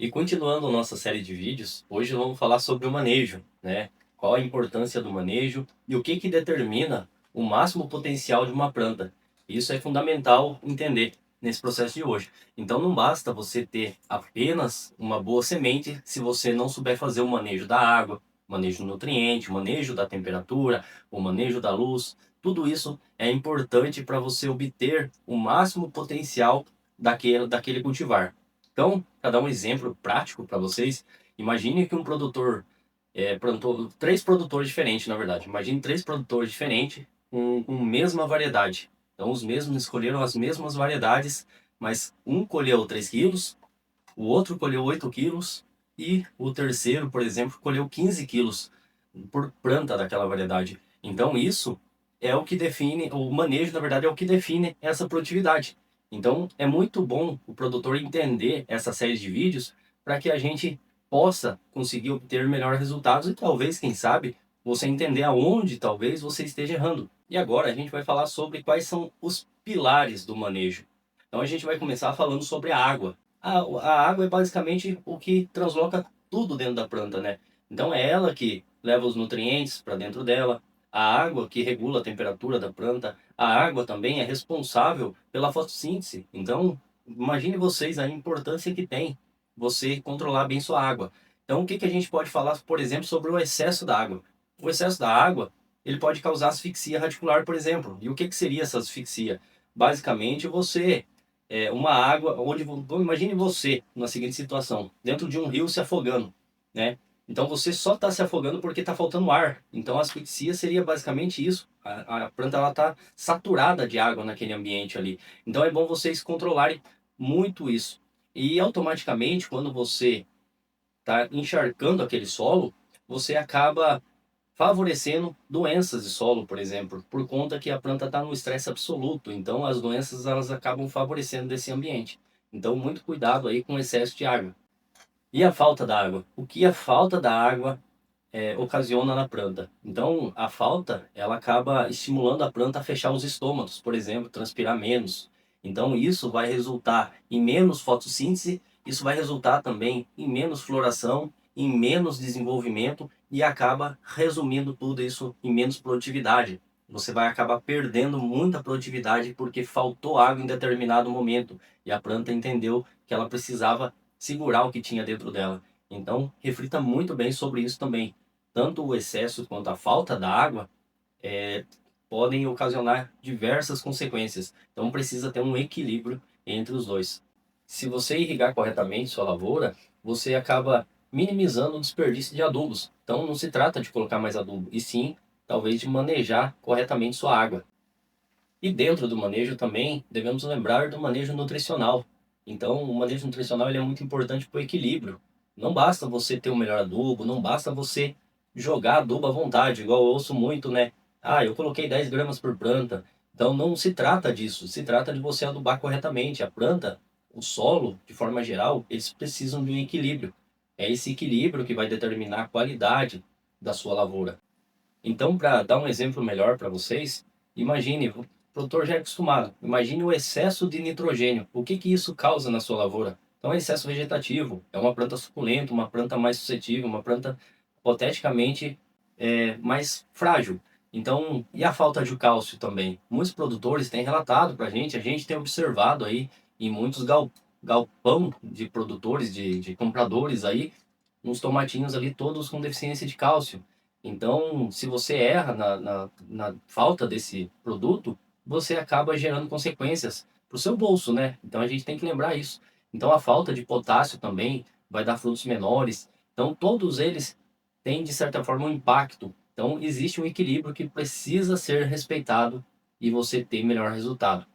E continuando nossa série de vídeos, hoje vamos falar sobre o manejo, né? Qual a importância do manejo e o que que determina o máximo potencial de uma planta. Isso é fundamental entender nesse processo de hoje. Então não basta você ter apenas uma boa semente se você não souber fazer o manejo da água, o manejo do nutriente, o manejo da temperatura, o manejo da luz. Tudo isso é importante para você obter o máximo potencial daquele cultivar. Então, para dar um exemplo prático para vocês, imagine que um produtor plantou três produtores diferentes, na verdade. Imagine três produtores diferentes com mesma variedade. Então, os mesmos escolheram as mesmas variedades, mas um colheu 3 quilos, o outro colheu 8 quilos e o terceiro, por exemplo, colheu 15 quilos por planta daquela variedade. Então, isso é o que define, o manejo, na verdade, é o que define essa produtividade. Então, é muito bom o produtor entender essa série de vídeos para que a gente possa conseguir obter melhores resultados e talvez, quem sabe, você entender aonde talvez você esteja errando. E agora a gente vai falar sobre quais são os pilares do manejo. Então, a gente vai começar falando sobre a água. A água é basicamente o que transloca tudo dentro da planta, né? Então é ela que leva os nutrientes para dentro dela, a água que regula a temperatura da planta, a água também é responsável pela fotossíntese. Então, imagine vocês a importância que tem você controlar bem sua água. Então, o que que a gente pode falar, por exemplo, sobre o excesso da água? O excesso da água, ele pode causar asfixia radicular, por exemplo. E o que que seria essa asfixia? Basicamente, uma água onde imagine você na seguinte situação, dentro de um rio se afogando, né? Então você só está se afogando porque está faltando ar. Então a asfixia seria basicamente isso. A planta ela está saturada de água naquele ambiente ali. Então é bom vocês controlarem muito isso. E automaticamente, quando você está encharcando aquele solo, você acaba favorecendo doenças de solo, por exemplo, por conta que a planta está no estresse absoluto. Então as doenças elas acabam favorecendo desse ambiente. Então muito cuidado aí com o excesso de água. E a falta da água? O que a falta da água ocasiona na planta? Então a falta ela acaba estimulando a planta a fechar os estômatos, por exemplo, transpirar menos. Então isso vai resultar em menos fotossíntese, isso vai resultar também em menos floração, em menos desenvolvimento e acaba resumindo tudo isso em menos produtividade. Você vai acabar perdendo muita produtividade porque faltou água em determinado momento e a planta entendeu que ela precisava segurar o que tinha dentro dela. Então, reflita muito bem sobre isso também. Tanto o excesso quanto a falta da água podem ocasionar diversas consequências. Então, precisa ter um equilíbrio entre os dois. Se você irrigar corretamente sua lavoura, você acaba minimizando o desperdício de adubos. Então, não se trata de colocar mais adubo, e sim, talvez, de manejar corretamente sua água. E dentro do manejo também, devemos lembrar do manejo nutricional. Então, o manejo nutricional ele é muito importante para o equilíbrio. Não basta você ter o melhor adubo, não basta você jogar adubo à vontade, igual eu ouço muito, né? Ah, eu coloquei 10 gramas por planta. Então, não se trata disso, se trata de você adubar corretamente. A planta, o solo, de forma geral, eles precisam de um equilíbrio. É esse equilíbrio que vai determinar a qualidade da sua lavoura. Então, para dar um exemplo melhor para vocês, imagine, o produtor já é acostumado, imagine o excesso de nitrogênio. O que que isso causa na sua lavoura? Então, é excesso vegetativo, é uma planta suculenta, uma planta mais suscetível, uma planta hipoteticamente mais frágil. Então, e a falta de cálcio também? Muitos produtores têm relatado para a gente tem observado aí em muitos galpão de produtores, de compradores aí, uns tomatinhos ali todos com deficiência de cálcio. Então, se você erra na falta desse produto, você acaba gerando consequências para o seu bolso, né? Então a gente tem que lembrar isso. Então a falta de potássio também vai dar frutos menores. Então todos eles têm de certa forma um impacto. Então existe um equilíbrio que precisa ser respeitado e você ter melhor resultado.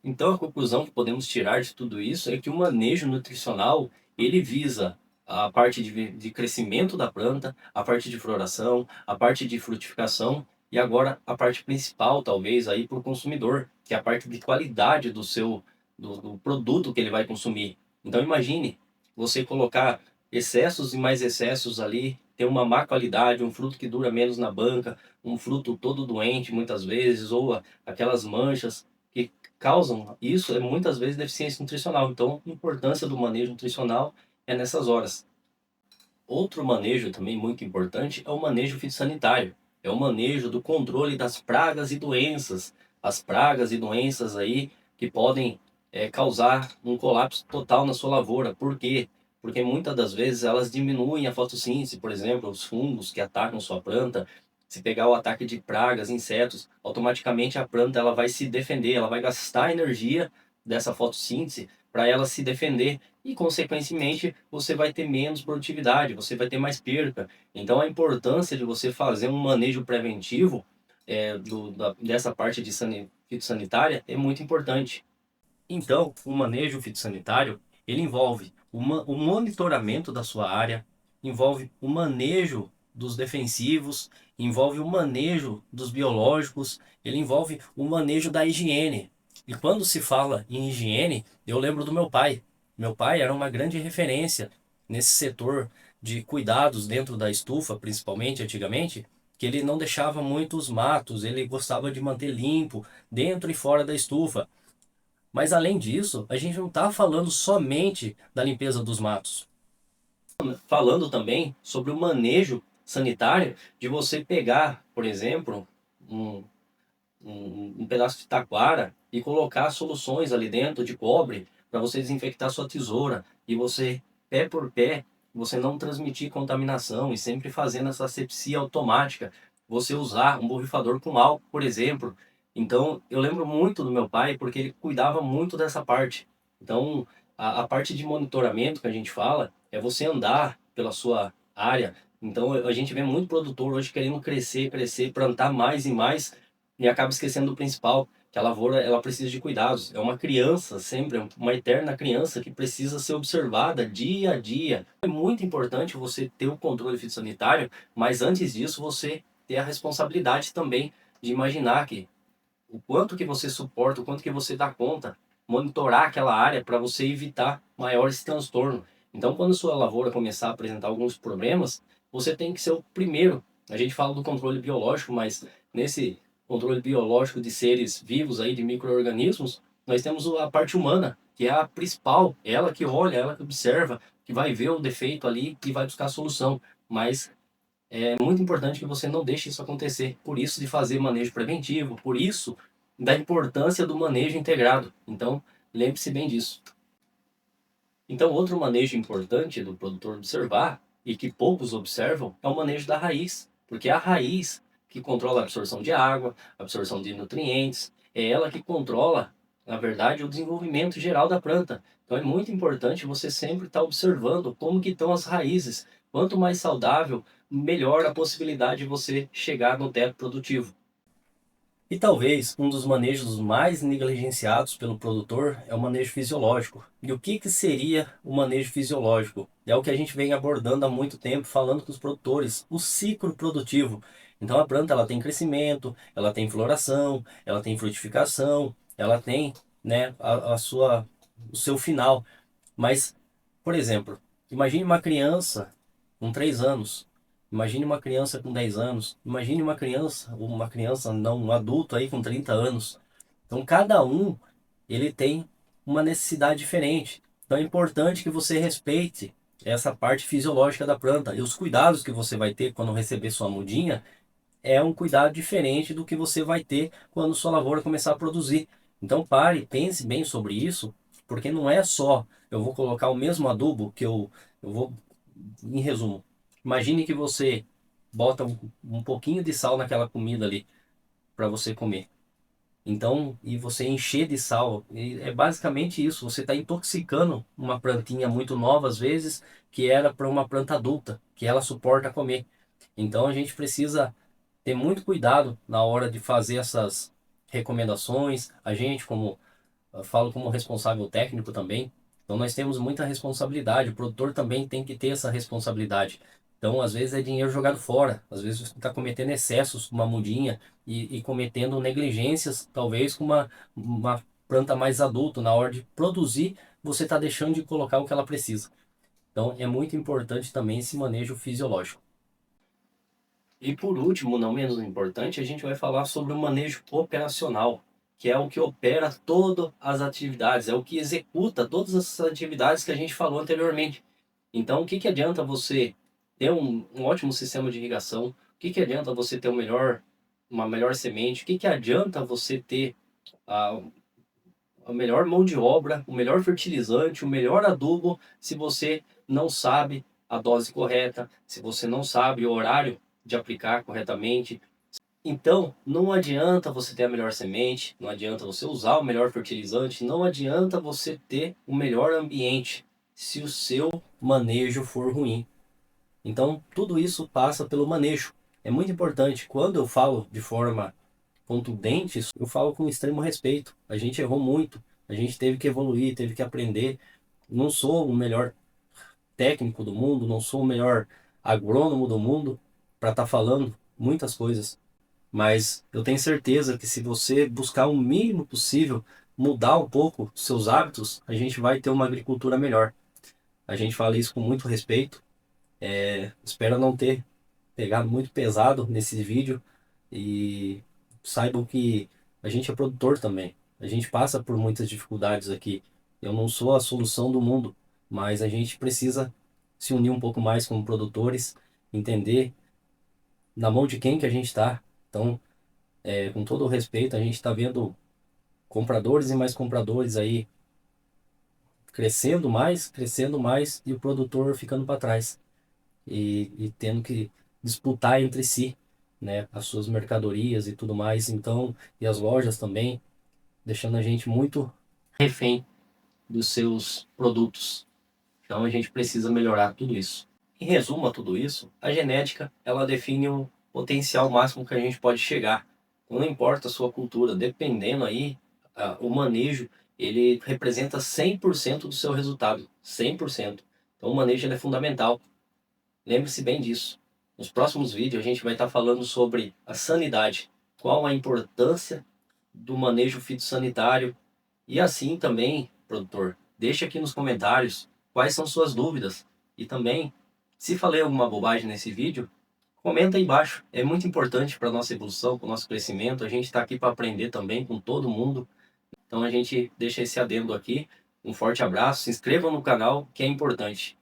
Então, a conclusão que podemos tirar de tudo isso é que o manejo nutricional, ele visa a parte de crescimento da planta, a parte de floração, a parte de frutificação e agora a parte principal, talvez, aí para o consumidor, que é a parte de qualidade do produto que ele vai consumir. Então, imagine você colocar excessos e mais excessos ali, ter uma má qualidade, um fruto que dura menos na banca, um fruto todo doente muitas vezes, ou aquelas manchas que causam isso é muitas vezes deficiência nutricional. Então, a importância do manejo nutricional é nessas horas. Outro manejo também muito importante é o manejo fitossanitário. É o manejo do controle das pragas e doenças. As pragas e doenças aí que podem causar um colapso total na sua lavoura. Por quê? Porque muitas das vezes elas diminuem a fotossíntese, por exemplo, os fungos que atacam sua planta. Se pegar o ataque de pragas, insetos, automaticamente a planta ela vai se defender, ela vai gastar a energia dessa fotossíntese para ela se defender e, consequentemente, você vai ter menos produtividade, você vai ter mais perca. Então, a importância de você fazer um manejo preventivo dessa parte de fitossanitária é muito importante. Então, o manejo fitossanitário, ele envolve o monitoramento da sua área, envolve o manejo dos defensivos, envolve o manejo dos biológicos, ele envolve o manejo da higiene. E quando se fala em higiene, eu lembro do meu pai. Meu pai era uma grande referência nesse setor de cuidados dentro da estufa, principalmente antigamente, que ele não deixava muitos matos, ele gostava de manter limpo dentro e fora da estufa. Mas além disso, a gente não está falando somente da limpeza dos matos. Falando também sobre o manejo sanitário de você pegar, por exemplo, um, um pedaço de taquara e colocar soluções ali dentro de cobre para você desinfectar sua tesoura e você, pé por pé, você não transmitir contaminação e sempre fazendo essa asepsia automática. Você usar um borrifador com álcool, por exemplo. Então, eu lembro muito do meu pai porque ele cuidava muito dessa parte. Então, a parte de monitoramento que a gente fala é você andar pela sua área. Então, a gente vê muito produtor hoje querendo crescer, crescer, plantar mais e mais e acaba esquecendo do principal, que a lavoura ela precisa de cuidados. É uma criança, sempre, uma eterna criança que precisa ser observada dia a dia. É muito importante você ter o controle fitossanitário, mas antes disso você ter a responsabilidade também de imaginar que o quanto que você suporta, o quanto que você dá conta, monitorar aquela área para você evitar maiores transtornos. Então, quando sua lavoura começar a apresentar alguns problemas, você tem que ser o primeiro. A gente fala do controle biológico, mas nesse controle biológico de seres vivos aí, de micro-organismos, nós temos a parte humana, que é a principal, ela que olha, ela que observa, que vai ver o defeito ali e vai buscar a solução. Mas é muito importante que você não deixe isso acontecer. Por isso de fazer manejo preventivo, por isso da importância do manejo integrado. Então, lembre-se bem disso. Então, outro manejo importante do produtor observar, e que poucos observam, é o manejo da raiz. Porque é a raiz que controla a absorção de água, a absorção de nutrientes, é ela que controla, na verdade, o desenvolvimento geral da planta. Então, é muito importante você sempre estar observando como que estão as raízes. Quanto mais saudável, melhor a possibilidade de você chegar no teto produtivo. E talvez um dos manejos mais negligenciados pelo produtor é o manejo fisiológico. E o que seria o manejo fisiológico? É o que a gente vem abordando há muito tempo, falando com os produtores, o ciclo produtivo. Então a planta ela tem crescimento, ela tem floração, ela tem frutificação, ela tem, né, o seu final. Mas, por exemplo, imagine uma criança com 3 anos. Imagine uma criança com 10 anos. Imagine uma criança, não, um adulto aí com 30 anos. Então, cada um, ele tem uma necessidade diferente. Então, é importante que você respeite essa parte fisiológica da planta. E os cuidados que você vai ter quando receber sua mudinha é um cuidado diferente do que você vai ter quando sua lavoura começar a produzir. Então pare, pense bem sobre isso, porque não é só eu vou colocar o mesmo adubo que eu vou, em resumo, imagine que você bota um pouquinho de sal naquela comida ali para você comer. Então, e você encher de sal, e é basicamente isso. Você está intoxicando uma plantinha muito nova, às vezes, que era para uma planta adulta, que ela suporta comer. Então, a gente precisa ter muito cuidado na hora de fazer essas recomendações. A gente, como eu falo como responsável técnico também, então nós temos muita responsabilidade. O produtor também tem que ter essa responsabilidade. Então, às vezes é dinheiro jogado fora, às vezes você está cometendo excessos com uma mudinha e cometendo negligências, talvez com uma planta mais adulta. Na hora de produzir, você está deixando de colocar o que ela precisa. Então, é muito importante também esse manejo fisiológico. E por último, não menos importante, a gente vai falar sobre o manejo operacional, que é o que opera todas as atividades, é o que executa todas essas atividades que a gente falou anteriormente. Então, o que que adianta você ter um ótimo sistema de irrigação? O que que adianta você ter uma melhor semente? O que que adianta você ter a, a melhor mão de obra, o melhor fertilizante, o melhor adubo, se você não sabe a dose correta, se você não sabe o horário de aplicar corretamente? Então, não adianta você ter a melhor semente, não adianta você usar o melhor fertilizante, não adianta você ter o melhor ambiente se o seu manejo for ruim. Então, tudo isso passa pelo manejo. É muito importante. Quando eu falo de forma contundente, eu falo com extremo respeito. A gente errou muito, a gente teve que evoluir, teve que aprender. Não sou o melhor técnico do mundo, não sou o melhor agrônomo do mundo para estar falando muitas coisas. Mas eu tenho certeza que se você buscar o mínimo possível, mudar um pouco seus hábitos, a gente vai ter uma agricultura melhor. A gente fala isso com muito respeito. Espero não ter pegado muito pesado nesse vídeo e saibam que a gente é produtor também. A gente passa por muitas dificuldades aqui. Eu não sou a solução do mundo, mas a gente precisa se unir um pouco mais como produtores, entender na mão de quem que a gente está. Então, com todo o respeito, a gente está vendo compradores e mais compradores aí crescendo mais e o produtor ficando para trás e tendo que disputar entre si, né, as suas mercadorias e tudo mais. Então, e as lojas também, deixando a gente muito refém dos seus produtos. Então, a gente precisa melhorar tudo isso. Em resumo a tudo isso, a genética, ela define o potencial máximo que a gente pode chegar. Não importa a sua cultura, dependendo aí, o manejo, ele representa 100% do seu resultado, 100%. Então o manejo ele é fundamental. Lembre-se bem disso. Nos próximos vídeos a gente vai estar falando sobre a sanidade, qual a importância do manejo fitossanitário e assim também, produtor, deixe aqui nos comentários quais são suas dúvidas e também, se falei alguma bobagem nesse vídeo, comenta aí embaixo. É muito importante para a nossa evolução, para o nosso crescimento. A gente está aqui para aprender também com todo mundo. Então a gente deixa esse adendo aqui. Um forte abraço, se inscreva no canal que é importante.